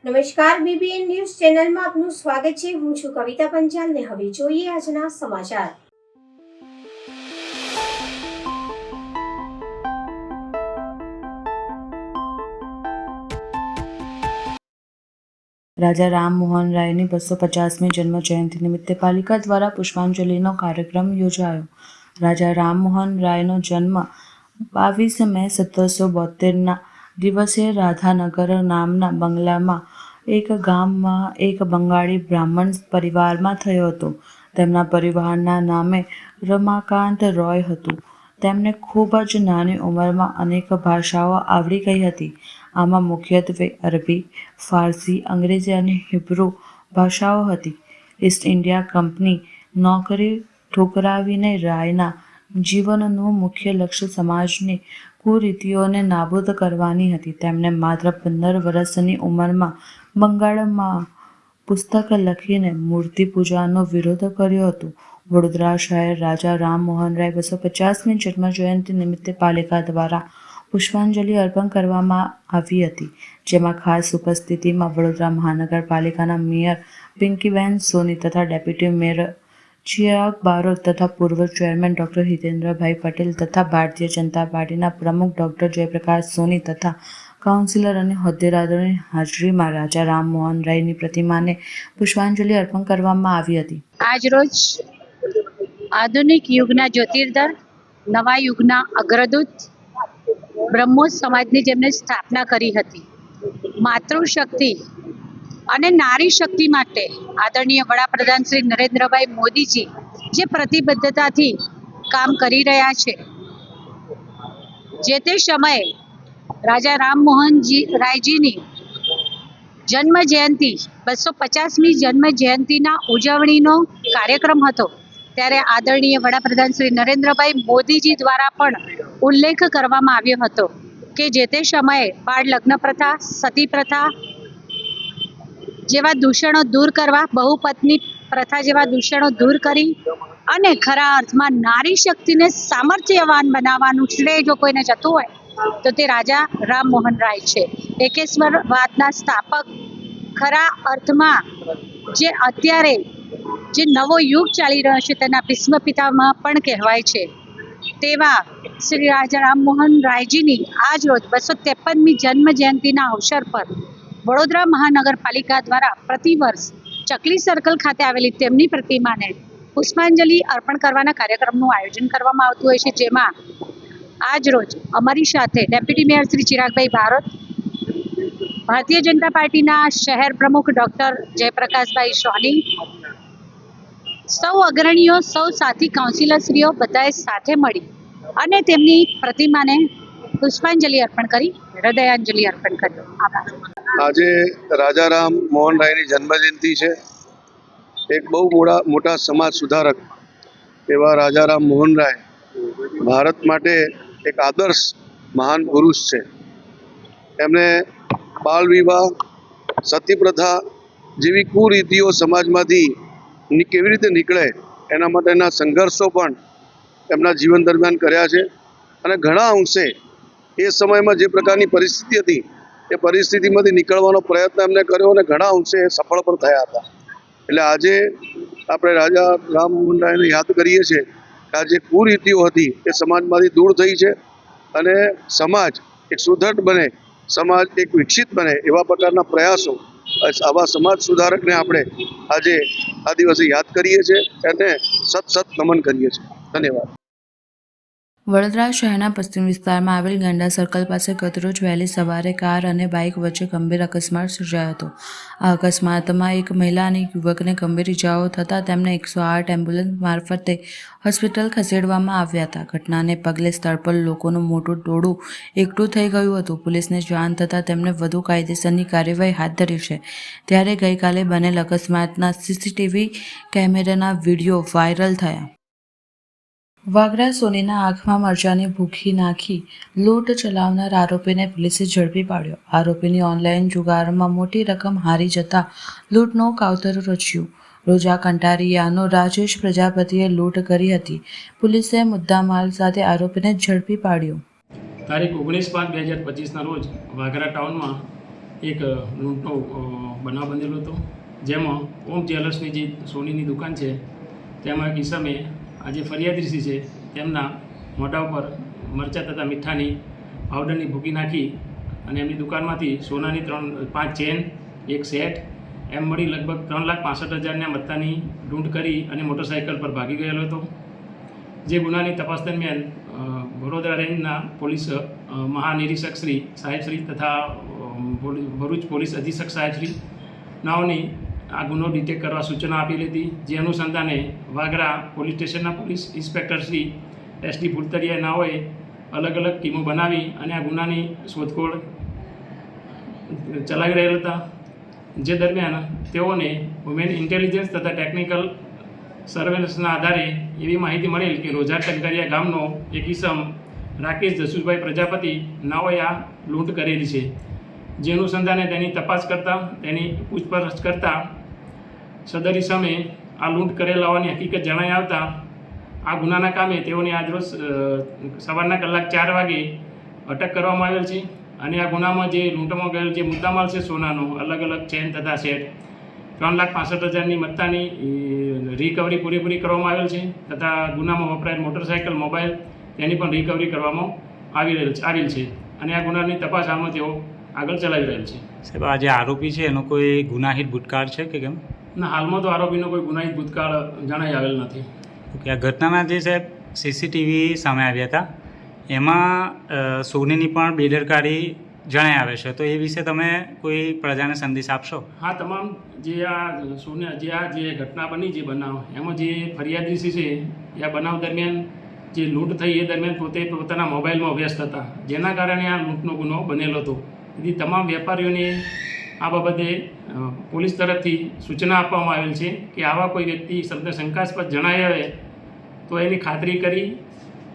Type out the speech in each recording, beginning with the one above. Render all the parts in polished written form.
નમસ્કાર, BBN news ચેનલમાં આપનું સ્વાગત છે. હું છું કવિતા પંચાલ ને હવે જોઈએ આજના સમાચાર. રાજા રામમોહન રાયની 250મી જન્મ જયંતિ નિમિત્તે પાલિકા દ્વારા પુષ્પાંજલિનો કાર્યક્રમ યોજાયો. રાજા રામમોહન રાયનો જન્મ 22 મે 1772ના દિવસે રાધાનગર નામના બંગલામાં એક ગામમાં એક બંગાળી બ્રાહ્મણ પરિવારમાં થયો હતો. તેમના પરિવારના નામે રમાકાંત રોય હતું. તેમને ખૂબ જ નાની ઉંમરમાં અનેક ભાષાઓ આવડી ગઈ હતી. આમાં મુખ્યત્વે અરબી, ફારસી, અંગ્રેજી અને હિબ્રુ ભાષાઓ હતી. ઈસ્ટ ઇન્ડિયા કંપની નોકરી ઠુકરાવીને રાયના જીવનનું મુખ્ય લક્ષ્ય સમાજની કુરીતિઓને નાબૂદ કરવાની હતી. તેમણે માત્ર 15 વર્ષની ઉંમરમાં બંગાળમાં પુસ્તક લખીને મૂર્તિ પૂજાનો વિરોધ કર્યો હતો. વડોદરા શહેર રાજા રામમોહન રાય 250મી જન્મજયંતિ નિમિત્તે પાલિકા દ્વારા પુષ્પાંજલિ અર્પણ કરવામાં આવી હતી, જેમાં ખાસ ઉપસ્થિતિમાં વડોદરા મહાનગરપાલિકાના મેયર પિંકીબેન સોની તથા ડેપ્યુટી મેયર ચિરાગ બારોટ તથા પૂર્વ ચેરમેન ડોક્ટર હિતેન્દ્રભાઈ પટેલ તથા ભારતીય જનતા પાર્ટીના પ્રમુખ ડોક્ટર જયપ્રકાશ સોની તથા કાઉન્સિલર અને હોદ્દેદારોની હાજરીમાં રાજા રામમોહન રાયની પ્રતિમાને પુષ્પાંજલિ અર્પણ કરવામાં આવી હતી. આજરોજ આધુનિક યુગના જ્યોતિર્ધર, નવા યુગના અગ્રદૂત, બ્રહ્મોસ સમાજની જેમને સ્થાપના કરી હતી. માતૃશક્તિ અને નારી શક્તિ માટે આદરણીય વડાપ્રધાન શ્રી નરેન્દ્રભાઈ મોદીજી જે પ્રતિબદ્ધતાથી કામ કરી રહ્યા છે, જે તે સમયે રાજા રામમોહનજી રાયજીની જન્મ જયંતિ 250મી જન્મ જયંતિના ઉજવણીનો કાર્યક્રમ હતો, ત્યારે આદરણીય વડાપ્રધાન શ્રી નરેન્દ્રભાઈ મોદીજી દ્વારા પણ ઉલ્લેખ કરવામાં આવ્યો હતો કે જે તે સમયે બાળ લગ્ન પ્રથા, સતી પ્રથા જેવા દૂષણો દૂર કરવા, બહુપત્ની પ્રથા જેવા દૂષણો દૂર કરી અને ખરા અર્થમાં નારી શક્તિને સામર્થ્યવાન બનાવવાનું શ્રેય જો કોઈને જતું હોય તો તે રાજા રામમોહન રાય છે. એકેશ્વરવાદના સ્થાપક, ખરા અર્થમાં જે અત્યારે જે નવો યુગ ચાલી રહ્યો છે તેના ભીષ્મ પિતામહ પણ કહેવાય છે, તેવા શ્રી રાજા રામમોહન રાયજીની આજ રોજ 253મી જન્મ જયંતિના અવસર પર વડોદરા મહાનગરપાલિકા દ્વારા પ્રતિવર્ષ ચકલી સર્કલ ખાતે આવેલી તેમની પ્રતિમાને પુષ્પાંજલિ અર્પણ કરવાના કાર્યક્રમનું આયોજન કરવામાં આવતું હોય છે, જેમાં આજ રોજ અમારી સાથે ડેપ્યુટી મેયર શ્રી ચિરાગભાઈ બારોટ, ભારતીય જનતા પાર્ટીના શહેર પ્રમુખ ડોક્ટર જયપ્રકાશભાઈ સોની, સૌ અગ્રણીઓ, સૌ સાથી કાઉન્સિલરશ્રીઓ બધાએ સાથે મળી અને તેમની પ્રતિમાને પુષ્પાંજલિ અર્પણ કરી હૃદયાંજલિ અર્પણ કરી. આભાર. આજે રાજા રામ મોહન રાયની જન્મજયંતિ છે. એક બહુ મોટા સમાજ સુધારક એવા રાજા રામ મોહન રાય ભારત માટે એક આદર્શ મહાન પુરુષ છે. એમણે બાળ વિવાહ, સતી પ્રથા જેવી કુરીતિઓ સમાજમાંથી કેવી રીતે નીકળે એના માટેના સંઘર્ષો પણ એમના જીવન દરમિયાન કર્યા છે. અને ઘણા અંશે એ સમયમાં જે પ્રકારની પરિસ્થિતિ હતી એ પરિસ્થિતિમાંથી નીકળવાનો પ્રયત્ન એમને કર્યો અને ઘણા અંશે સફળ પણ થયા હતા. એટલે આજે આપણે રાજા રામમોહન રાયને યાદ કરીએ છીએ કે આ જે કુરીતિઓ હતી એ સમાજમાંથી દૂર થઈ છે અને સમાજ એક સુદૃઢ બને, સમાજ એક વિકસિત બને એવા પ્રકારના પ્રયાસો, આવા સમાજ સુધારકને આપણે આજે આ દિવસે યાદ કરીએ છીએ અને સત નમન કરીએ છીએ. ધન્યવાદ. વડોદરા શહેરના પશ્ચિમ વિસ્તારમાં આવેલ ગાંડા સર્કલ પાસે ગતરોજ વહેલી સવારે કાર અને બાઇક વચ્ચે ગંભીર અકસ્માત સર્જાયો હતો. આ અકસ્માતમાં એક મહિલા અને એક યુવકને ગંભીર ઇજાઓ થતાં તેમને 108 એમ્બ્યુલન્સ મારફતે હોસ્પિટલ ખસેડવામાં આવ્યા હતા. ઘટનાને પગલે સ્થળ પર લોકોનું મોટું ટોળું એકઠું થઈ ગયું હતું. પોલીસને જાણ થતાં તેમણે વધુ કાયદેસરની કાર્યવાહી હાથ ધરી છે. ત્યારે ગઈકાલે બનેલ અકસ્માતના સીસીટીવી કેમેરાના વિડીયો વાયરલ થયા. વાગરા સોનીના આંખમાં મરચાંની ભૂકી નાખી લૂંટ ચલાવનાર આરોપીને પોલીસે ઝડપી પાડ્યો. આરોપીની ઓનલાઈન જુગારમાં મોટી રકમ હારી જતા લૂંટનું કાવતરું રચ્યું. રોજા કંટારિયાનો રાજેશ પ્રજાપતિએ લૂંટ કરી હતી. પોલીસે મુદ્દામાલ સાથે આરોપીને ઝડપી પાડ્યો. તારીખ 19/5/2025ના રોજ વાગરા ટાઉનમાં એક લૂંટનો બનાવ બનેલો હતો, જેમાં ઓમ જ્વેલર્સની જે સોનીની દુકાન છે તેમાં એક ઈસમે આ જે ફરિયાદી છે તેમના મોઢા ઉપર મરચાં તથા મીઠાની પાવડરની ભૂકી નાખી અને એમની દુકાનમાંથી સોનાની 5 ચેન, એક સેટ એમ મળી લગભગ 3,65,000ના મત્તાની લૂંટ કરી અને મોટરસાઇકલ પર ભાગી ગયેલો હતો. જે ગુનાની તપાસ દરમિયાન વડોદરા રેન્જના પોલીસ મહાનિરીક્ષક શ્રી સાહેબશ્રી તથા ભરૂચ પોલીસ અધિક્ષક સાહેબશ્રી નાઓની આ ગુનો ડિટેક્ટ કરવા સૂચના આપેલી હતી. જે અનુસંધાને વાગરા પોલીસ સ્ટેશનના police inspector Shri SD Fultariya નાઓએ અલગ અલગ ટીમો બનાવી અને આ ગુનાની શોધખોળ ચલાવી રહેલા હતા. જે દરમિયાન તેઓને વુમેન ઇન્ટેલિજન્સ તથા ટેકનિકલ સર્વેલન્સના આધારે એવી માહિતી મળેલ કે રોજા ટંકારિયા ગામનો એક ઈસમ રાકેશ જસુભાઈ પ્રજાપતિ નાઓએ આ લૂંટ કરેલી છે. જે અનુસંધાને તેની તપાસ કરતાં તેની પૂછપરછ કરતાં સદર ઈસમે આ લૂંટ કરેલ હોવાની હકીકત જણાઈ આવતા આ ગુનાના કામે તેઓને આજરોજ સવારના કલાક 4 વાગે અટક કરવામાં આવેલ છે. અને આ ગુનામાં જે લૂંટમાં ગયેલ જે મુદ્દામાલ છે સોનાનો અલગ અલગ ચેન તથા સેટ 3,65,000ની મત્તાની રિકવરી પૂરેપૂરી કરવામાં આવેલ છે તથા ગુનામાં વપરાયેલ મોટરસાઇકલ, મોબાઈલ તેની પણ રિકવરી કરવામાં આવેલ છે. અને આ ગુનાની તપાસ હાલમાં તેઓ આગળ ચલાવી રહેલ છે. સાહેબ, આ જે આરોપી છે એનો કોઈ ગુનાહિત ભૂતકાળ છે કે કેમ? ના, હાલમાં તો આરોપીનો કોઈ ગુનાહિત ભૂતકાળ જણાઈ આવેલ નથી. ઓકે, આ ઘટનાના જે સાહેબ CCTV સામે આવ્યા હતા એમાં સોનીની પણ બેદરકારી જણાઈ આવે છે, તો એ વિશે તમે કોઈ પ્રજાને સંદેશ આપશો? હા, તમામ જે આ ઘટના બની, જે બનાવ એમાં જે ફરિયાદી છે એ આ બનાવ દરમિયાન જે લૂંટ થઈ એ દરમિયાન પોતે પોતાના મોબાઈલમાં વ્યસ્ત હતા, જેના કારણે આ લૂંટનો ગુનો બનેલો હતો. તેથી તમામ વેપારીઓને આ બાબતે પોલીસ તરફથી સૂચના આપવામાં આવેલ છે કે આવા કોઈ વ્યક્તિ શંકાસ્પદ જણાઈ આવે તો એની ખાતરી કરી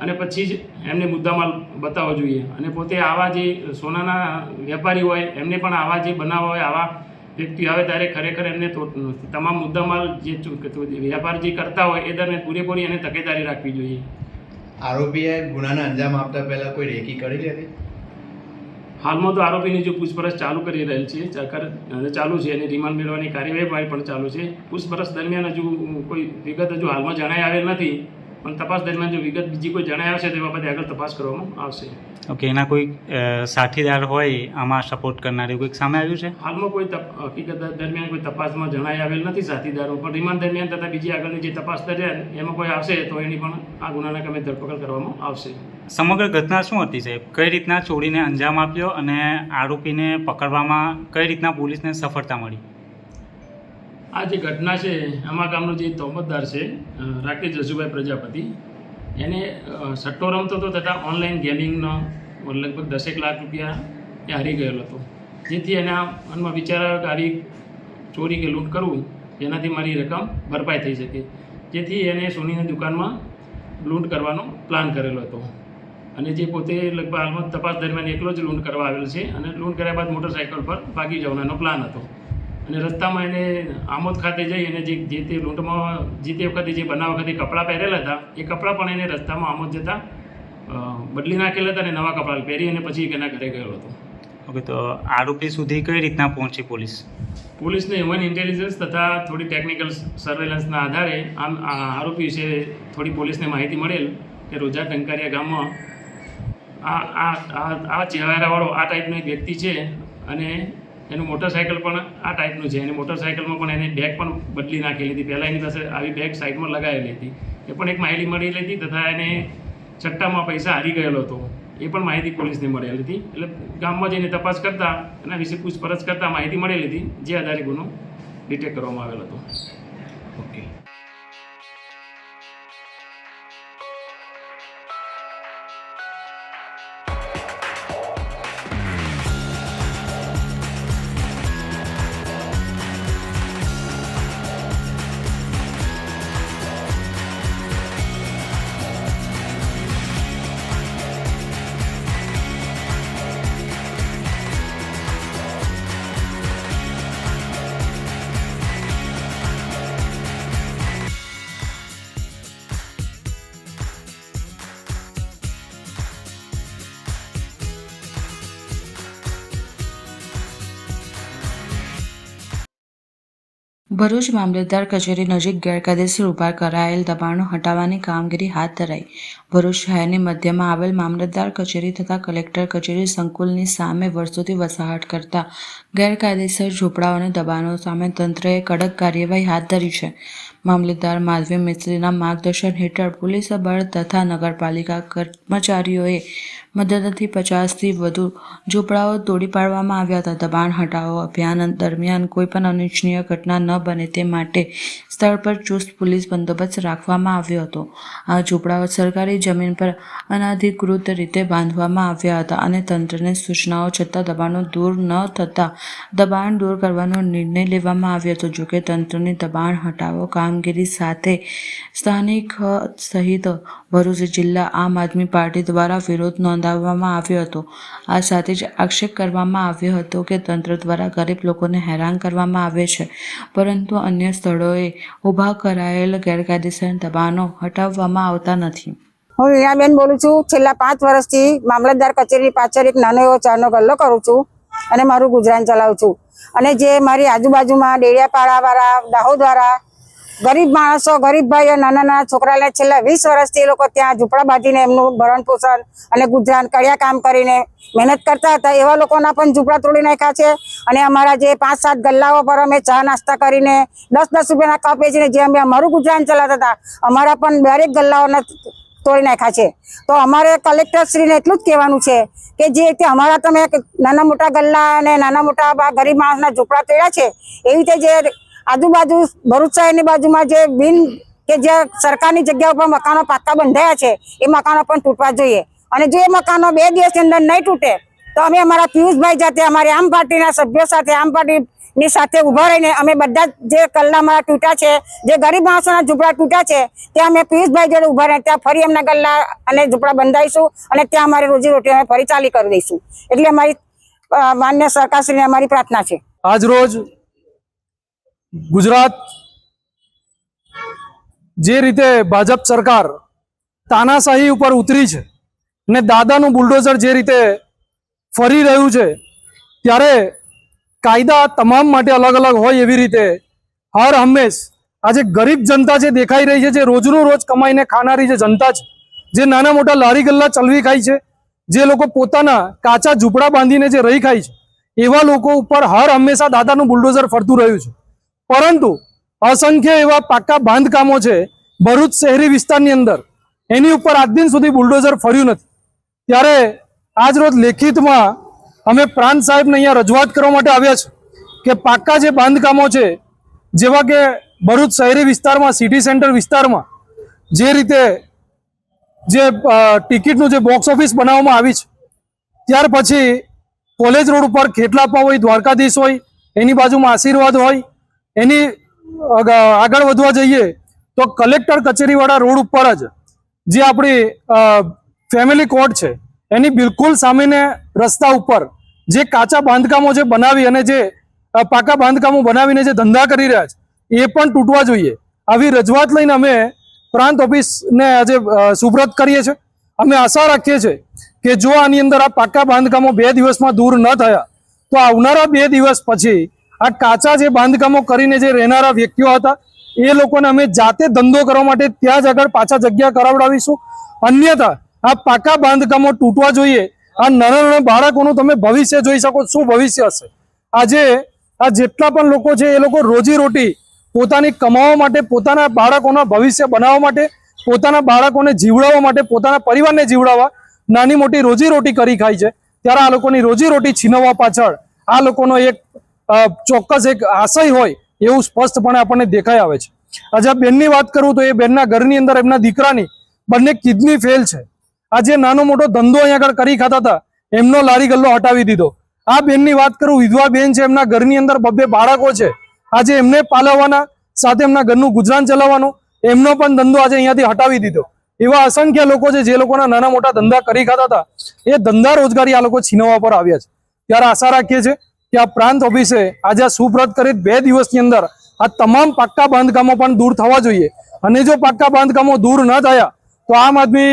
અને પછી જ એમને મુદ્દામાલ બતાવવો જોઈએ. અને પોતે આવા જે સોનાના વેપારી હોય એમને પણ આવા જે બનાવ હોય, આવા વ્યક્તિ આવે ત્યારે ખરેખર એમને તમામ મુદ્દામાલ જે વેપાર જે કરતા હોય એ દરમિયાન પૂરેપૂરી એને તકેદારી રાખવી જોઈએ. આરોપીએ ગુનાને અંજામ આપતા પહેલા કોઈ રેકી કરેલી હતી? હાલમાં તો આરોપીની જો પૂછપરછ ચાલુ કરી રહેલ છે, ચાલુ છે અને રિમાન્ડ મેળવવાની કાર્યવાહી પણ ચાલુ છે. પૂછપરછ દરમિયાન હજુ કોઈ વિગત હજુ હાલમાં જણાઈ આવેલ નથી, પણ તપાસ દરમિયાન જો વિગત બીજી કોઈ જણાઈ આવશે તો એ બાબતે આગળ તપાસ કરવામાં આવશે. ઓકે, એના કોઈ સાથીદાર હોય આમાં સપોર્ટ કરનાર કોઈક સામે આવ્યું છે? હાલમાં કોઈ હકીકત દરમિયાન કોઈ તપાસમાં જણાઈ આવેલ નથી સાથીદારો, પણ રિમાન્ડ દરમિયાન તથા બીજી આગળની જે તપાસ દરમિયાન એમાં કોઈ આવશે તો એની પણ આ ગુનાના કામે ધરપકડ કરવામાં આવશે. સમગ્ર ઘટના શું હતી સાહેબ? કઈ રીતના ચોરીને અંજામ આપ્યો અને આરોપીને પકડવામાં કઈ રીતના પોલીસને સફળતા મળી? આ જે ઘટના છે આમાં ગામનો જે તોમતદાર છે રાકેશ જસુભાઈ પ્રજાપતિ, એને સટ્ટો રમતો હતો તથા ઓનલાઈન ગેમિંગનો લગભગ 10 લાખ રૂપિયા એ હારી ગયેલો હતો. જેથી એના મનમાં વિચાર આવ્યો કે આવી ચોરી કે લૂંટ કરવું જેનાથી મારી રકમ ભરપાઈ થઈ શકે. જેથી એને સોનીની દુકાનમાં લૂંટ કરવાનો પ્લાન કરેલો હતો. અને જે પોતે લગભગ હાલમાં તપાસ દરમિયાન એકલો જ લૂંટ કરવા આવેલ છે અને લૂંટ કર્યા બાદ મોટરસાઇકલ પર ભાગી જવાનો પ્લાન હતો. અને રસ્તામાં એને આમોદ ખાતે જઈ અને જે તે લૂંટમાં જીતે વખતે જે બનાવ વખતે કપડાં પહેરેલા હતા એ કપડાં પણ એને રસ્તામાં આમોદ જતાં બદલી નાખેલા હતા અને નવા કપડાં પહેરી અને પછી એના ઘરે ગયેલો હતો. ઓકે, તો આરોપી સુધી કઈ રીતના પહોંચી પોલીસ? પોલીસને હ્યુમન ઇન્ટેલિજન્સ તથા થોડી ટેકનિકલ સર્વેલન્સના આધારે આ આરોપી વિશે થોડી પોલીસને માહિતી મળેલ કે રોજા ટંકારિયા ગામમાં આ ચહેરાવાળો આ ટાઈપનો એક વ્યક્તિ છે અને એનું મોટરસાઇકલ પણ આ ટાઈપનું છે. અને મોટરસાઇકલમાં પણ એને બેગ પણ બદલી નાખેલી હતી. પહેલાં એની પાસે આવી બેગ સાઈડમાં લગાવેલી હતી, એ પણ એક માહિતી મળેલી હતી. તથા એને સટ્ટામાં પૈસા હારી ગયેલો હતો એ પણ માહિતી પોલીસને મળેલી હતી. એટલે ગામમાં જઈને તપાસ કરતાં એના વિશે પૂછપરછ કરતાં માહિતી મળેલી હતી, જે આધારે ગુનો ડિટેક્ટ કરવામાં આવેલો હતો. ઓકે. ભરૂચ મામલતદાર કચેરી નજીક ગેરકાયદેસર ઊભા કરાયેલ દબાણો હટાવવાની કામગીરી હાથ ધરાઈ. ભરૂચ શહેરની મધ્યમાં આવેલ મામલતદાર કચેરી તથા કલેક્ટર કચેરી સંકુલની સામે વર્ષોથી વસાહત કરતા ગેરકાયદેસર ઝૂંપડાઓ અને દબાણો સામે તંત્રએ કડક કાર્યવાહી હાથ ધરી છે. મામલતદાર માધવી મિસ્ત્રીના માર્ગદર્શન હેઠળ પોલીસ બળ તથા નગરપાલિકા કર્મચારીઓએ મદદથી 50થી વધુ ઝૂંપડાઓ તોડી પાડવામાં આવ્યા હતા. દબાણ હટાવો અભિયાન દરમિયાન કોઈપણ અનિચ્છનીય ઘટના ન બને તે માટે સ્થળ પર ચુસ્ત પોલીસ બંદોબસ્ત રાખવામાં આવ્યો હતો. આ ઝૂંપડાઓ સરકારી જમીન પર અનધિકૃત રીતે બાંધવામાં આવ્યા હતા અને તંત્રને સૂચનાઓ છતાં દબાણો દૂર ન થતાં દબાણ દૂર કરવાનો નિર્ણય લેવામાં આવ્યો હતો. જોકે તંત્રની દબાણ હટાવો કામગીરી સાથે સ્થાનિક સહિત ભરૂચ જિલ્લા આમ આદમી પાર્ટી દ્વારા વિરોધ નોંધાવવામાં આવ્યો હતો. આ સાથે જ આક્ષેપ કરવામાં આવ્યો હતો કે તંત્ર દ્વારા ગરીબ લોકોને હેરાન કરવામાં આવે છે, પરંતુ અન્ય સ્થળોએ ઊભા કરાયેલ ગેરકાયદેસર દબાણો હટાવવામાં આવતા નથી. હું વીણાબેન બોલું છું. છેલ્લા 5 વર્ષથી મામલતદાર કચેરી પાછળ એક નાનો એવો ચાનો ગલ્લો કરું છું અને મારું ગુજરાન ચલાવું છું. અને જે મારી આજુબાજુમાં ડેડિયાપાડાવાળા, દાહોદવાળા ગરીબ માણસો, ગરીબ ભાઈઓ, નાના નાના છોકરાને છેલ્લા 20 વર્ષથી એ લોકો ત્યાં ઝૂંપડા બાંધીને એમનું ભરણ પોષણ અને ગુજરાન કડિયા કામ કરીને મહેનત કરતા હતા. એવા લોકોના પણ ઝૂંપડા તોડી નાખ્યા છે. અને અમારા જે 5-7 ગલ્લાઓ પર અમે ચા નાસ્તા કરીને 10-10 રૂપિયાના કપ વેચીને જે અમે અમારું ગુજરાન ચલાવતા હતા, અમારા પણ દરેક ગલ્લાઓને તોડી નાખ્યા છે. તો અમારે કલેક્ટરશ્રીને એટલું જ કહેવાનું છે કે જે રીતે અમારા તમે નાના મોટા ગલ્લા અને નાના મોટા ગરીબ માણસના ઝૂંપડા તોડ્યા છે, એવી રીતે જે આજુબાજુ ભરૂચ શહેરની બાજુમાં જે જે સરકારની જગ્યા ઉપર મકાનો પાકા બંધાયા છે, એ મકાનો પણ તૂટવા જોઈએ. અને જો એ મકાનો 2 દિવસની અંદર નહીં તૂટે તો અમે અમારા પિયુષભાઈ જાતે અમારી આમ પાર્ટીના સભ્યો સાથે, આમ પાર્ટીની સાથે ઊભા રહીને અમે બધા જે ગલ્લા અમારા તૂટ્યા છે, જે ગરીબ માણસોના ઝૂંપડા તૂટ્યા છે, ત્યાં અમે પિયુષભાઈ જોડે ઊભા રહીને ત્યાં ફરી એમના ગલ્લા અને ઝૂંપડા બંધાઈશું અને ત્યાં અમારી રોજીરોટી અમે ફરી ચાલી કરી દઈશું. એટલે અમારી માન્ય સરકારશ્રીને અમારી પ્રાર્થના છે. આજ રોજ ગુજરાત જે રીતે ભાજપ સરકાર તાનાશાહી ઉપર ઉતરી છે ને દાદાનું બુલડોઝર જે રીતે ફરી રહ્યું છે, ત્યારે કાયદા તમામ માટે અલગ અલગ હોય એવી રીતે હર હંમેશ આજે ગરીબ જનતા જે દેખાઈ રહી છે, જે રોજનું રોજ કમાઈને ખાનારી જે જનતા છે, જે નાના મોટા લારી ગલ્લા ચલવી ખાય છે, જે લોકો પોતાના કાચા ઝૂંપડા બાંધીને જે રહી ખાય છે, એવા લોકો ઉપર હર હંમેશા દાદાનું બુલડોઝર ફરતું રહ્યું છે. પરંતુ અસંખ્ય એવા પાકા બાંધકામો છે ભરૂચ શહેરી વિસ્તારની અંદર, એની ઉપર આજ દિન સુધી બુલડોઝર ફર્યું નથી. ત્યારે આજ રોજ લેખિતમાં અમે પ્રાંત સાહેબને અહીંયા રજૂઆત કરવા માટે આવ્યા છે કે પાકા જે બાંધકામો છે, જેવા કે ભરૂચ શહેરી વિસ્તારમાં, સિટી સેન્ટર વિસ્તારમાં જે રીતે જે ટિકિટનું જે બોક્સ ઓફિસ બનાવવામાં આવી છે, ત્યાર પછી કોલેજ રોડ ઉપર ખેટલાપા હોય, દ્વારકાધીશ હોય, એની બાજુમાં આશીર્વાદ હોય, એની આગળ વધવા જઈએ તો કલેક્ટર કચેરીવાળા રોડ ઉપર જ જે આપણી ફેમિલી કોર્ટ છે, એની બિલકુલ સામેને રસ્તા ઉપર જે કાચા બાંધકામો જે બનાવી અને જે પાકા બાંધકામો બનાવીને જે ધંધા કરી રહ્યા છે, એ પણ તૂટવા જોઈએ. આવી રજૂઆત લઈને અમે પ્રાંત ઓફિસને આજે સુપ્રત કરીએ છીએ. અમે આશા રાખીએ છીએ કે જો આની અંદર આ પાકા બાંધકામો 2 દિવસમાં દૂર ન થયા તો આવનારા 2 દિવસ પછી આ કાચા જે બાંધકામો કરીને જે રહેનારા વ્યક્તિઓ હતા, એ લોકોને અમે જાતે ધંધો કરવા માટે ત્યાં જ આગળ પાછા જગ્યા કરાવડાવીશું. અન્યથા આ પાકા બાંધકામો તૂટવા જોઈએ. આ નાના નાના બાળકોનું તમે ભવિષ્ય જોઈ શકો, શું ભવિષ્ય હશે. આજે આ જેટલા પણ લોકો છે, એ લોકો રોજીરોટી પોતાની કમાવા માટે, પોતાના બાળકોના ભવિષ્ય બનાવવા માટે, પોતાના બાળકોને જીવડાવવા માટે, પોતાના પરિવારને જીવડાવવા નાની મોટી રોજીરોટી કરી ખાય છે. ત્યારે આ લોકોની રોજીરોટી છીનવવા પાછળ આ લોકોનો એક ચોક્કસ એક આશય હોય એવું સ્પષ્ટપણે આપણને દેખાઈ આવે છે. આજે આ બેનની વાત કરું તો એ બેનના ઘરની અંદર એમના દીકરાની બંને કિડની ફેલ છે. આજે નાનો મોટો ધંધો અહીંયા આગળ કરી ખાતા હતા, એમનો લારી ગલ્લો હટાવી દીધો. આ બેનની વાત કરું, વિધવા બેન છે, એમના ઘરની અંદર 2 બાળકો છે. આજે એમને પાલવવાના, સાથે એમના ઘરનું ગુજરાન ચલાવવાનું, એમનો પણ ધંધો આજે અહીંયાથી હટાવી દીધો. એવા અસંખ્ય લોકો છે જે લોકોના નાના મોટા ધંધા કરી ખાતા હતા, એ ધંધા રોજગારી આ લોકો છીનવવા પર આવ્યા છે. ત્યારે આશા રાખીએ છીએ કે આ પ્રાંત ઓફિસે આજે આ સુપ્રત કરી 2 દિવસની અંદર આ તમામ પાક્કા બાંધકામો પણ દૂર થવા જોઈએ. અને જો પાક્કા બાંધકામો દૂર ન થયા તો આમ આદમી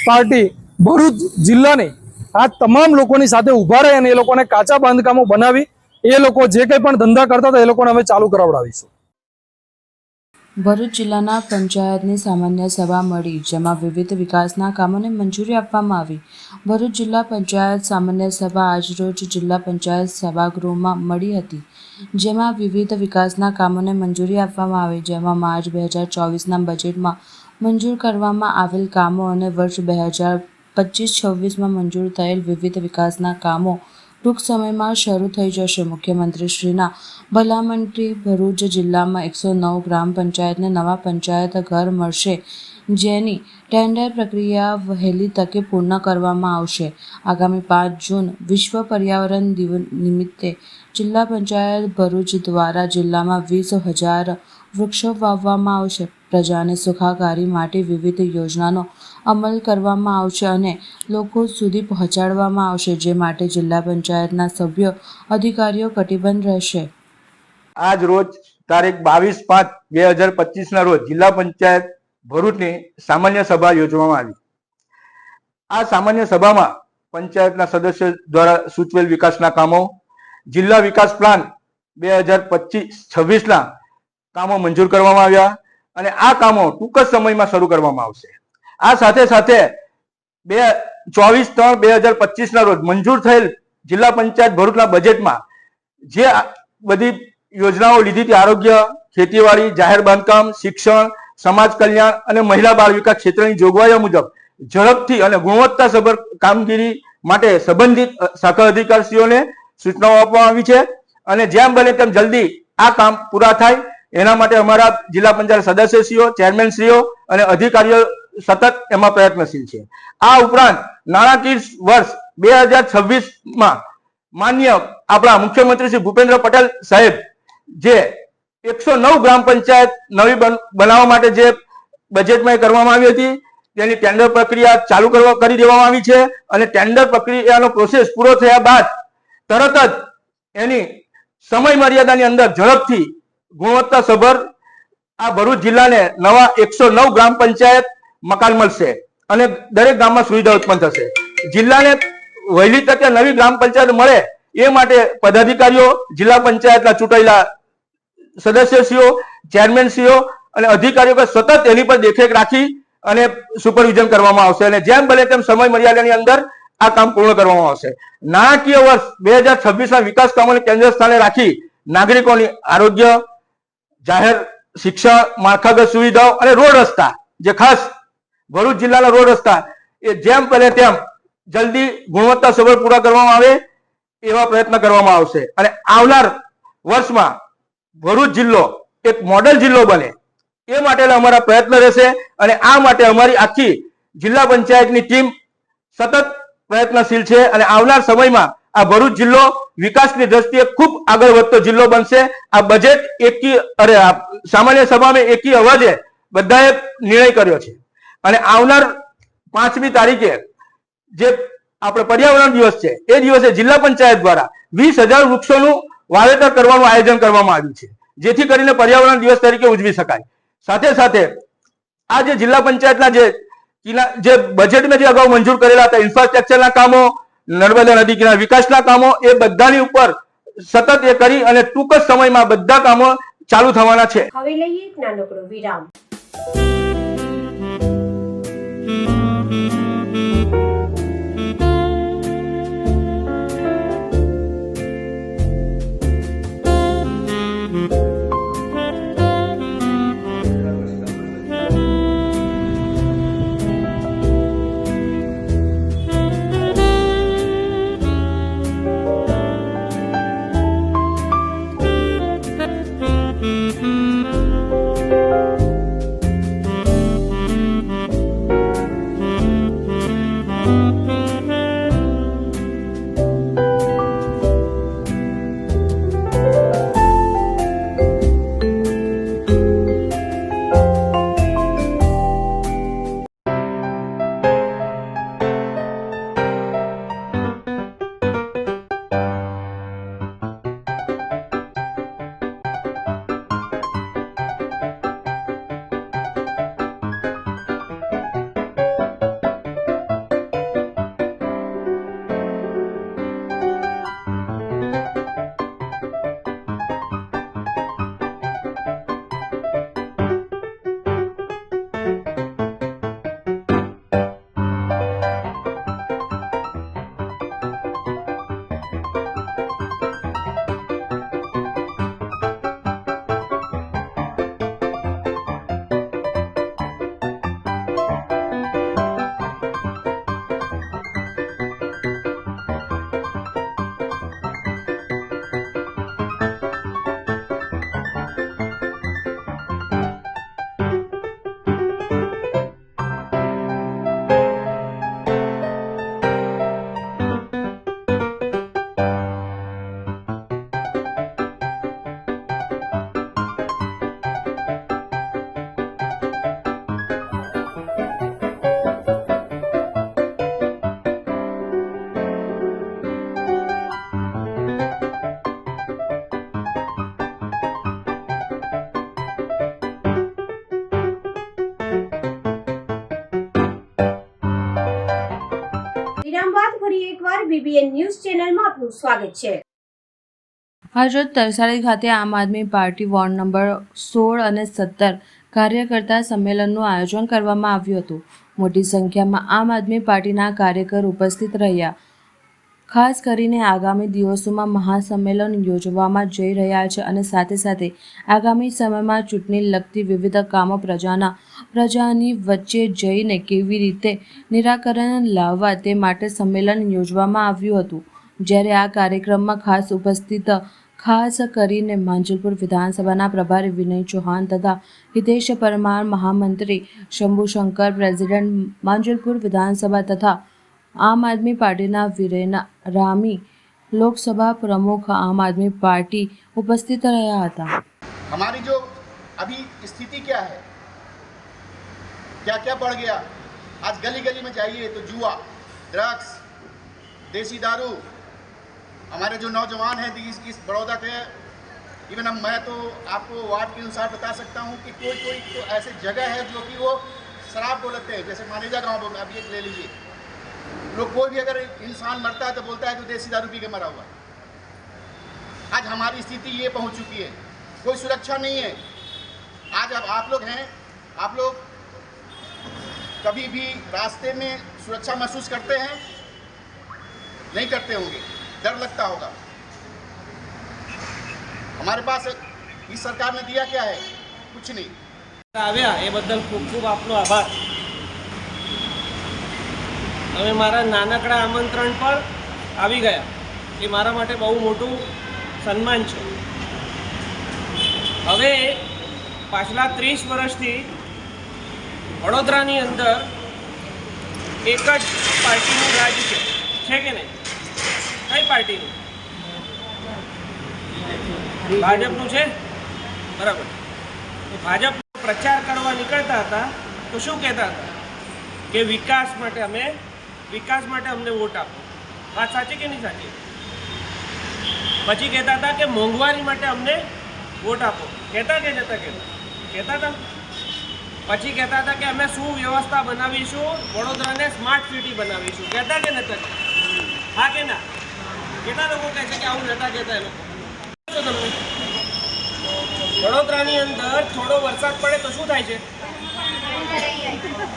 પાર્ટી ભરૂચ જિલ્લાની આ તમામ લોકોની સાથે ઊભા રહે અને એ લોકોને કાચા બાંધકામો બનાવી એ લોકો જે કંઈ પણ ધંધા કરતા હતા એ લોકોને અમે ચાલુ કરાવડાવીશું. ભરૂચ જિલ્લાના પંચાયતની સામાન્ય સભા મળી, જેમાં વિવિધ વિકાસના કામોને મંજૂરી આપવામાં આવી. ભરૂચ જિલ્લા પંચાયત સામાન્ય સભા આજરોજ જિલ્લા પંચાયત સભાગૃહમાં મળી હતી, જેમાં વિવિધ વિકાસના કામોને મંજૂરી આપવામાં આવી. જેમાં માર્ચ 2024ના બજેટમાં મંજૂર કરવામાં આવેલ કામો અને વર્ષ 2025-26માં મંજૂર થયેલ વિવિધ વિકાસના કામો ટૂંક સમયમાં શરૂ થઈ જશે. મુખ્યમંત્રીશ્રીના ભલામણથી ભરૂચ જિલ્લામાં 109 ગ્રામ પંચાયતને નવા પંચાયત ઘર મળશે, જેની ટેન્ડર પ્રક્રિયા વહેલી તકે પૂર્ણ કરવામાં આવશે. આગામી 5 જૂન વિશ્વ પર્યાવરણ દિવસ નિમિત્તે જિલ્લા પંચાયત ભરૂચ દ્વારા જિલ્લામાં 20,000 વૃક્ષો વાવવામાં આવશે. પ્રજાને સુખાકારી માટે વિવિધ યોજનાનો અમલ કરવામાં આવશે અને લોકો સુધી પહોંચાડવામાં આવશે, જે માટે જિલ્લા પંચાયતના સભ્યો અધિકારીઓ કટિબદ્ધ રહેશે. આજ રોજ તારીખ 22/5/2025ના રોજ જિલ્લા પંચાયત ભરૂચની સામાન્ય સભા યોજવામાં આવી. આ સામાન્ય સભામાં પંચાયતના સદસ્યો દ્વારા સૂચવેલ વિકાસના કામો, જિલ્લા વિકાસ પ્લાન 2025-26ના કામો મંજૂર કરવામાં આવ્યા અને આ કામો ટૂંક જ સમયમાં શરૂ કરવામાં આવશે. આ સાથે સાથે 24/3/2025ના રોજ મંજૂર થયેલ જિલ્લા પંચાયત ભરૂચના બજેટમાં જે બધી યોજનાઓ લીધી હતી, આરોગ્ય, ખેતીવાડી, જાહેર બાંધકામ, શિક્ષણ, સમાજ કલ્યાણ અને મહિલા બાળ વિકાસ ક્ષેત્રની જોગવાઈઓ મુજબ ઝડપથી અને ગુણવત્તાસભર કામગીરી માટે સંબંધિત શાખા અધિકારીઓને સૂચનાઓ આપવામાં આવી છે અને જેમ બને તેમ જલ્દી આ કામ પૂરા થાય એના માટે અમારા જિલ્લા પંચાયત સદસ્યશ્રીઓ, ચેરમેનશ્રીઓ અને અધિકારીઓ સતત એમાં પ્રયત્નશીલ છે. આ ઉપરાંત નાણાકીય વર્ષ 2026માં માન્ય આપણા મુખ્યમંત્રી શ્રી ભૂપેન્દ્ર પટેલ સાહેબ જે 109 ગ્રામ પંચાયત નવી બનાવવા માટે જે બજેટમાં કરવામાં આવી હતી, તેની ટેન્ડર પ્રક્રિયા ચાલુ કરી દેવામાં આવી છે અને ટેન્ડર પ્રક્રિયાનો પ્રોસેસ પૂરો થયા બાદ તરત જ એની સમય મર્યાદાની અંદર ઝડપથી ગુણવત્તાસભર આ ભરૂચ જિલ્લાને નવા 109 ગ્રામ પંચાયત મકાન મળશે અને દરેક ગામમાં સુવિધા ઉત્પન્ન થશે. જિલ્લાને વહેલી તકે નવી ગ્રામ પંચાયત મળે એ માટે પદાધિકારીઓ, જિલ્લા પંચાયતના ચૂંટાયેલા સદસ્યશ્રીઓ, ચેરમેનશ્રીઓ અને અધિકારીઓ સતત એની પર દેખરેખ રાખી અને સુપરવિઝન કરવામાં આવશે અને જેમ બને તેમ સમય મર્યાદાની અંદર આ કામ પૂર્ણ કરવામાં આવશે. નાણાકીય વર્ષ 2026ના વિકાસ કામોને કેન્દ્ર સ્થાને રાખી નાગરિકોની આરોગ્ય, જાહેર શિક્ષણ, માળખાગત સુવિધાઓ અને રોડ રસ્તા, જે ખાસ ભરૂચ જિલ્લાના રોડ રસ્તા એ જેમ બને તેમ જલ્દી ગુણવત્તાસભર પૂરા કરવામાં આવે એવા પ્રયત્ન કરવામાં આવશે અને આવનાર વર્ષમાં ભરૂચ જિલ્લો એક મોડેલ જિલ્લો બને એ માટેના અમારા પ્રયત્ન રહેશે અને આ માટે અમારી આખી જિલ્લા પંચાયતની ટીમ સતત પ્રયત્નશીલ છે અને આવનાર સમયમાં આ ભરૂચ જિલ્લો વિકાસની દ્રષ્ટિએ ખૂબ આગળ વધતો જિલ્લો બનશે. આ બજેટ સામાન્ય સભામાં એકી અવાજે બધાએ નિર્ણય કર્યો છે અને આવનાર 5મી તારીખે જે આપણે પર્યાવરણ દિવસ છે એ દિવસે જિલ્લા પંચાયત દ્વારા 20,000 વૃક્ષોનું વાવેતર કરવાનું આયોજન કરવામાં આવ્યું છે, જેથી કરીને પર્યાવરણ દિવસ તરીકે ઉજવી શકાય. સાથે સાથે આ જે જિલ્લા પંચાયતના જે બજેટમાં જે અગાઉ મંજૂર કરેલા હતા ઇન્ફ્રાસ્ટ્રક્ચરના કામો, નર્મદા નદી કિનારા વિકાસના કામો એ બધાની ઉપર સતત એ કરી અને ટૂંક જ સમયમાં બધા કામો ચાલુ થવાના છે. હવે લઈએ એક નાનકડો વિરામ. વિરામ બાદ ફરી એકવાર બીબીએન ન્યૂઝ ચેનલમાં આપનું સ્વાગત છે. આજરોજ તરસાલી ખાતે આમ આદમી પાર્ટી વોર્ડ નંબર 16 અને 17 કાર્યકર્તા સંમેલનનું આયોજન કરવામાં આવ્યું હતું. મોટી સંખ્યામાં આમ આદમી પાર્ટીના કાર્યકર ઉપસ્થિત રહ્યા. ખાસ કરીને આગામી દિવસોમાં મહાસંમેલન યોજવામાં જઈ રહ્યા છે અને સાથે સાથે આગામી સમયમાં ચૂંટણી લગતી વિવિધ કામો પ્રજાની વચ્ચે જઈને કેવી રીતે નિરાકરણ લાવવા તે માટે સંમેલન યોજવામાં આવ્યું હતું. જ્યારે આ કાર્યક્રમમાં ખાસ કરીને માંજલપુર વિધાનસભાના પ્રભારી વિનય ચૌહાણ તથા હિતેશ પરમાર, મહામંત્રી શંભુશંકર, પ્રેસિડેન્ટ માંજલપુર વિધાનસભા તથા आम आदमी पार्टी वीरेना रामी, लोकसभा प्रमुख आम आदमी पार्टी उपस्थित रहा था. हमारी जो अभी स्थिति क्या है, क्या क्या बढ़ गया. आज गली गली में जाइए तो जुआ, ड्रग्स, देसी दारू, हमारे जो नौजवान हैं इस बड़ौदा के, इवन अब मैं तो आपको वार्ड के अनुसार बता सकता हूँ कि कोई तो ऐसे जगह है जो कि वो शराब बोलते हैं. जैसे मानेजा गाँव में अभी एक ले लीजिए, लोग कोई भी अगर इंसान मरता है तो बोलता है जो देसी दारू पी के मरा हुआ. आज हमारी स्थिति ये पहुंच चुकी है, कोई सुरक्षा नहीं है. आज अब आप लोग हैं, आप लोग कभी भी रास्ते में सुरक्षा महसूस करते हैं? नहीं करते होंगे, डर लगता होगा. हमारे पास इस सरकार ने दिया क्या है? कुछ नहीं. આવ્યા એ બદલ ખૂબ ખૂબ આપનો આભાર. અમે મારા નાનકડા આમંત્રણ પર આવી ગયા એ મારા માટે બહુ મોટું સન્માન છે. હવે પાછલા 30 વર્ષથી વડોદરાની અંદર એક જ પાર્ટીનું રાજ છે કે નહીં? કઈ પાર્ટીનું? ભાજપનું છે, બરાબર. તો ભાજપનો પ્રચાર કરવા નીકળતા હતા તો શું કહેતા હતા કે વિકાસ માટે અમને વોટ આપો. વાત સાચી કે નહીં સાચી? પછી કહેતા હતા કે મોંઘવારી માટે અમને વોટ આપો. કહેતા કે નતા કહેતા હતા? પછી કહેતા હતા કે અમે સુવ્યવસ્થા બનાવીશું, વડોદરાને સ્માર્ટ સિટી બનાવીશું. કહેતા કે નતા? હા કે ના? કેટલા લોકો કહે છે કે આવું નતા કહેતા? એ લોકો તમને વડોદરાની અંદર થોડો વરસાદ પડે તો શું થાય છે?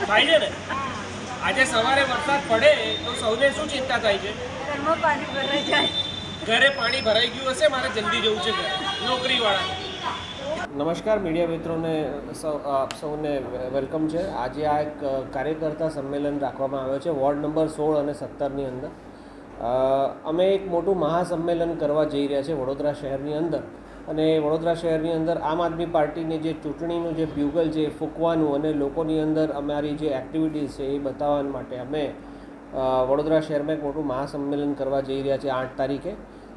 થાય છે ને? આજે સવારે વરસાદ પડે તો સૌને શું ચિંતા થાય છે? ઘરે પાણી ભરાઈ ગયું હશે, મારે જલ્દી જવું છે નોકરીવાળા. નમસ્કાર મીડિયા મિત્રોને, સૌને વેલકમ છે. આજે આ એક કાર્યકર્તા સંમેલન રાખવામાં આવ્યો છે વોર્ડ નંબર 16 અને 17ની અંદર. અમે એક મોટું મહાસંમેલન કરવા જઈ રહ્યા છે વડોદરા શહેરની અંદર. અને વડોદરા શહેરની અંદર આમ આદમી પાર્ટીની જે ચૂંટણીનું જે બ્યુગલ છે એ ફૂંકવાનું અને લોકોની અંદર અમારી જે એક્ટિવિટીઝ છે એ બતાવવા માટે અમે વડોદરા શહેરમાં એક મોટું મહાસંમેલન કરવા જઈ રહ્યા છે 8 તારીખે.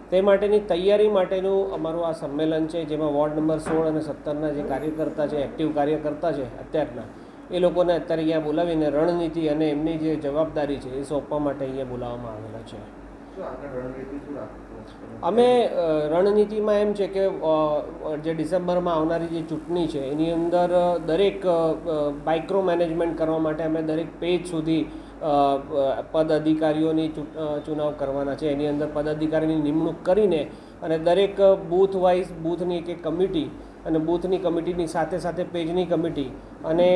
તે માટેની તૈયારી માટેનું અમારું આ સંમેલન છે, જેમાં વોર્ડ નંબર 16 અને 17ના જે કાર્યકર્તા છે, એક્ટિવ કાર્યકર્તા છે અત્યારના, એ લોકોને અત્યારે અહીંયા બોલાવીને રણનીતિ અને એમની જે જવાબદારી છે એ સોંપવા માટે અહીંયા બોલાવવામાં આવેલા છે. અમે રણનીતિમાં એમ છે કે જે ડિસેમ્બરમાં આવનારી જે ચૂંટણી છે એની અંદર દરેક માઇક્રો મેનેજમેન્ટ કરવા માટે અમે દરેક પેજ સુધી પદ અધિકારીઓની ચુનાવ કરવાના છે. એની અંદર પદ અધિકારીની નિમણૂક કરીને અને દરેક બૂથ વાઇઝ બૂથની એક કમિટી અને બૂથની કમિટીની સાથે સાથે પેજની કમિટી અને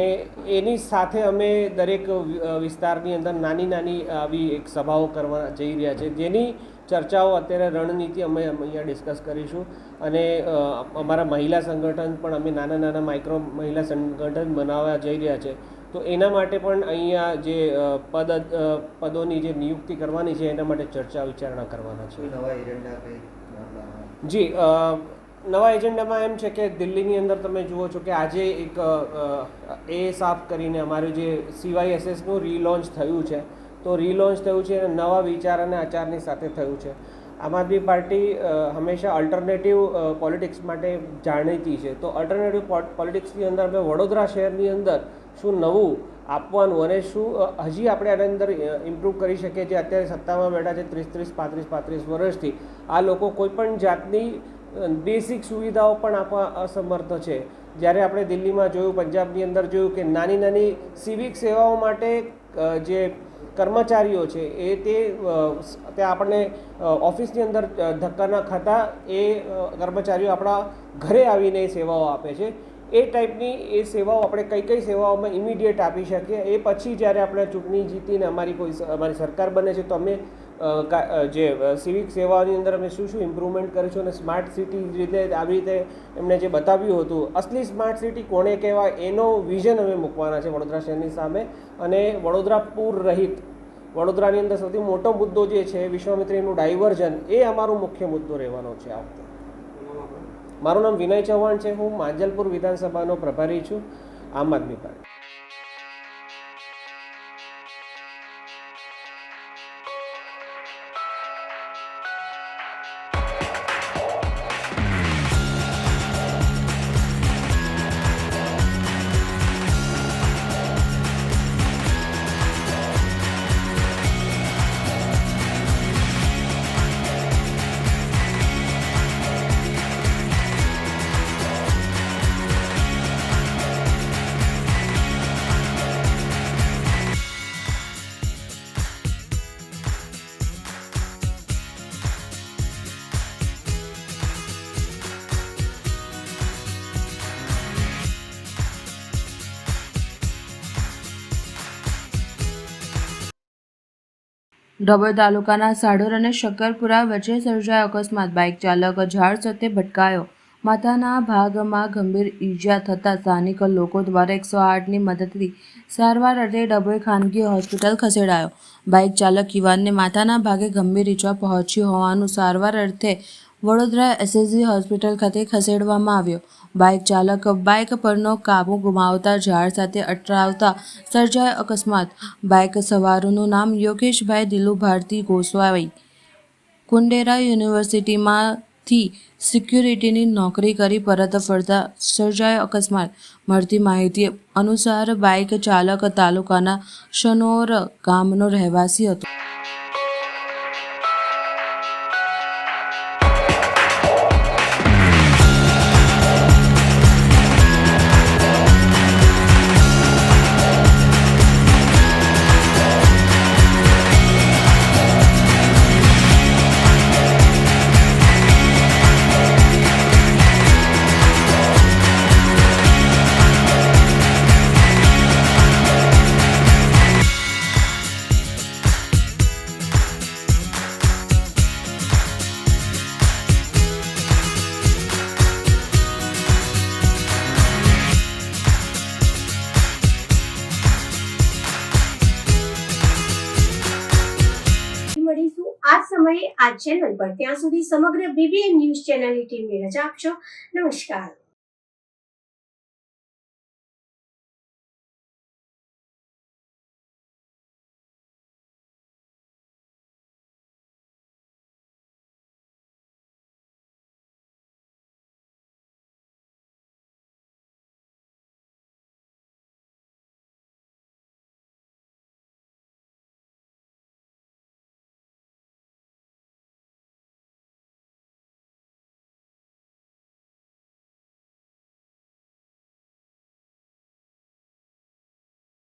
એની સાથે અમે દરેક વિસ્તારની અંદર નાની નાની આવી એક સભાઓ કરવા જઈ રહ્યા છે, જેની ચર્ચાઓ અત્યારે રણનીતિ અમે અહીંયા ડિસ્કસ કરીશું. અને અમારા મહિલા સંગઠન પણ અમે નાના નાના માઇક્રો મહિલા સંગઠન બનાવવા જઈ રહ્યા છે. તો એના માટે પણ અહીંયા જે પદોની જે નિયુક્તિ કરવાની છે એના માટે ચર્ચા વિચારણા કરવાના છે. જી, નવા એજન્ડામાં એમ છે કે દિલ્હીની અંદર તમે જુઓ છો કે આજે એક સાફ કરીને અમારું જે CYSSનું રીલોન્ચ થયું છે. તો રીલોન્ચ થયું છે અને નવા વિચાર અને આચારની સાથે થયું છે. આમ આદમી પાર્ટી હંમેશા અલ્ટરનેટિવ પોલિટિક્સ માટે જાણીતી છે. તો અલ્ટરનેટિવ પોલિટિક્સની અંદર અમે વડોદરા શહેરની અંદર શું નવું આપવાનું અને શું હજી આપણે આની અંદર ઇમ્પ્રૂવ કરી શકીએ છીએ. અત્યારે સત્તામાં બેઠા છે 35 વર્ષથી. આ લોકો કોઈપણ જાતની બેસિક સુવિધાઓ પણ આપવા અસમર્થ છે. જ્યારે આપણે દિલ્હીમાં જોયું, પંજાબની અંદર જોયું કે નાની નાની સિવિક સેવાઓ માટે જે કર્મચારીઓ છે એ ત્યાં આપણને ઓફિસની અંદર ધક્કા ન ખાતા એ કર્મચારીઓ આપણા ઘરે આવીને એ સેવાઓ આપે છે. એ ટાઈપની એ સેવાઓ આપણે કઈ કઈ સેવાઓમાં ઇમિડિયેટ આપી શકીએ. એ પછી જ્યારે આપણે ચૂંટણી જીતીને અમારી સરકાર બને છે તો અમે જે સિવિક સેવાઓની અંદર અમે શું શું ઇમ્પ્રુવમેન્ટ કરીશું અને સ્માર્ટ સિટી રીતે આવી રીતે એમણે જે બતાવ્યું હતું, અસલી સ્માર્ટ સિટી કોને કહેવાય એનો વિઝન અમે મૂકવાના છે વડોદરા શહેરની સામે. અને વડોદરા પૂર રહિત, વડોદરાની અંદર સૌથી મોટો મુદ્દો જે છે વિશ્વામિત્રીનું ડાયવર્ઝન, એ અમારો મુખ્ય મુદ્દો રહેવાનો છે આ વખતે. મારું નામ વિનય ચૌહાણ છે. હું માંજલપુર વિધાનસભાનો પ્રભારી છું, આમ આદમી પાર્ટી. ડભોઈ તાલુકાના સાઢોર અને શક્કરપુરા વચ્ચે સર્જાયો અકસ્માત. બાઇક ચાલક ઝાડ સાથે ભટકાયો. માથાના ભાગમાં ગંભીર ઈજા થતાં સ્થાનિક લોકો દ્વારા 108ની મદદથી સારવાર અર્થે ડભોઈ ખાનગી હોસ્પિટલ ખસેડાયો. બાઇક ચાલક યુવાનને માથાના ભાગે ગંભીર ઈજા પહોંચી હોવાનું સારવાર અર્થે વડોદરા એસએસજી હોસ્પિટલ ખાતે ખસેડવામાં આવ્યો. બાઇક ચાલક બાઇક પરનો કાબુ ગુમાવતા ઝાડ સાથે અથડાતા સર્જાયો અકસ્માત. બાઇક સવારનું નામ યોગેશભાઈ દિલુભારતી ગોસ્વામી, કુંડેરા યુનિવર્સિટીમાંથી સિક્યુરિટીની નોકરી કરી પરત ફરતા સર્જાયો અકસ્માત. મળતી માહિતી અનુસાર બાઇક ચાલક તાલુકાના શનોર ગામનો રહેવાસી હતો. મળીશું આ સમયે આ ચેનલ પર. ત્યાં સુધી સમગ્ર BBN ન્યૂઝ ચેનલની ટીમને રજા આપશો. નમસ્કાર.